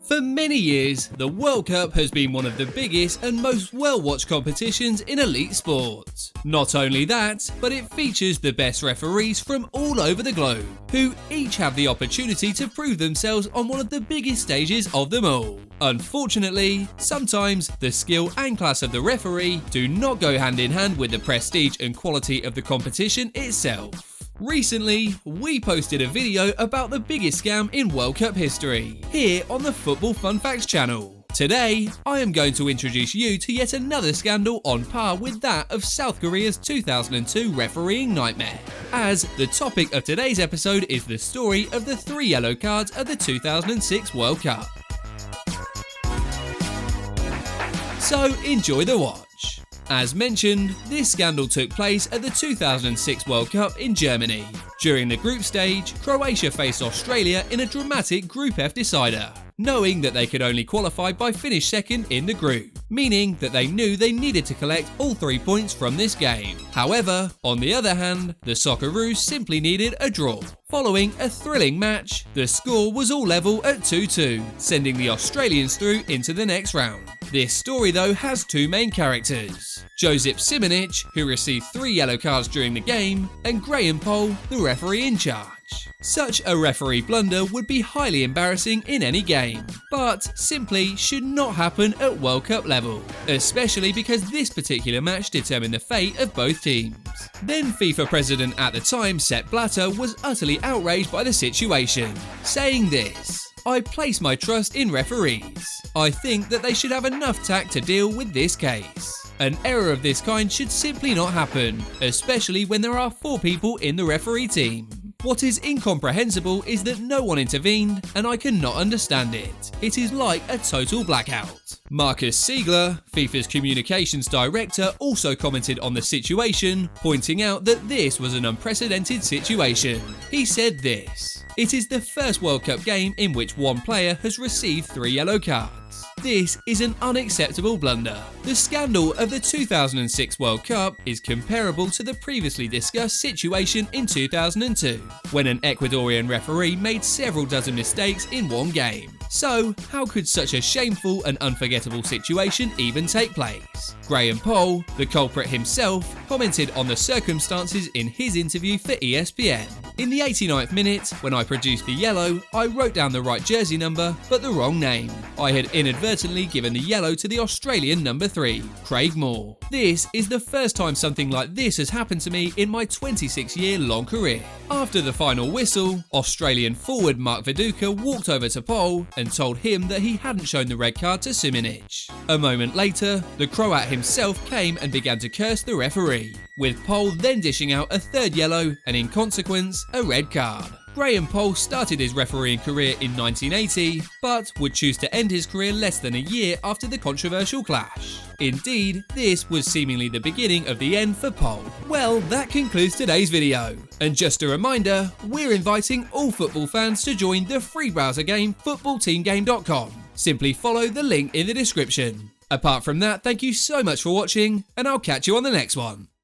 For many years, the World Cup has been one of the biggest and most well-watched competitions in elite sports. Not only that, but it features the best referees from all over the globe, who each have the opportunity to prove themselves on one of the biggest stages of them all. Unfortunately, sometimes the skill and class of the referee do not go hand in hand with the prestige and quality of the competition itself. Recently, we posted a video about the biggest scam in World Cup history, here on the Football Fun Facts channel. Today, I am going to introduce you to yet another scandal on par with that of South Korea's 2002 refereeing nightmare, as the topic of today's episode is the story of the 3 yellow cards at the 2006 World Cup. So enjoy the watch. As mentioned, this scandal took place at the 2006 World Cup in Germany. During the group stage, Croatia faced Australia in a dramatic Group F decider, knowing that they could only qualify by finish second in the group, meaning that they knew they needed to collect all 3 points from this game. However, on the other hand, the Socceroos simply needed a draw. Following a thrilling match, the score was all level at 2-2, sending the Australians through into the next round. This story though has 2 main characters: Josip Simonic, who received 3 yellow cards during the game, and Graham Poll, the referee in charge. Such a referee blunder would be highly embarrassing in any game, but simply should not happen at World Cup level, especially because this particular match determined the fate of both teams. Then FIFA president at the time, Sepp Blatter, was utterly outraged by the situation, saying this: "I place my trust in referees. I think that they should have enough tact to deal with this case. An error of this kind should simply not happen, especially when there are 4 people in the referee team. What is incomprehensible is that no one intervened, and I cannot understand it. It is like a total blackout." Markus Siegler, FIFA's communications director, also commented on the situation, pointing out that this was an unprecedented situation. He said this: "It is the first World Cup game in which one player has received 3 yellow cards. This is an unacceptable blunder." The scandal of the 2006 World Cup is comparable to the previously discussed situation in 2002, when an Ecuadorian referee made several dozen mistakes in one game. So, how could such a shameful and unforgettable situation even take place? Graham Poll, the culprit himself, commented on the circumstances in his interview for ESPN. "In the 89th minute, when I produced the yellow, I wrote down the right jersey number, but the wrong name. I had inadvertently given the yellow to the Australian number 3, Craig Moore. This is the first time something like this has happened to me in my 26-year-long career." After the final whistle, Australian forward Mark Viduka walked over to Poll and told him that he hadn't shown the red card to Simonic. A moment later, the Croat himself came and began to curse the referee, with Poll then dishing out a 3rd yellow and, in consequence, a red card. Graham Poll started his refereeing career in 1980, but would choose to end his career less than a year after the controversial clash. Indeed, this was seemingly the beginning of the end for Poll. Well, that concludes today's video. And just a reminder, we're inviting all football fans to join the free browser game FootballTeamGame.com. Simply follow the link in the description. Apart from that, thank you so much for watching, and I'll catch you on the next one.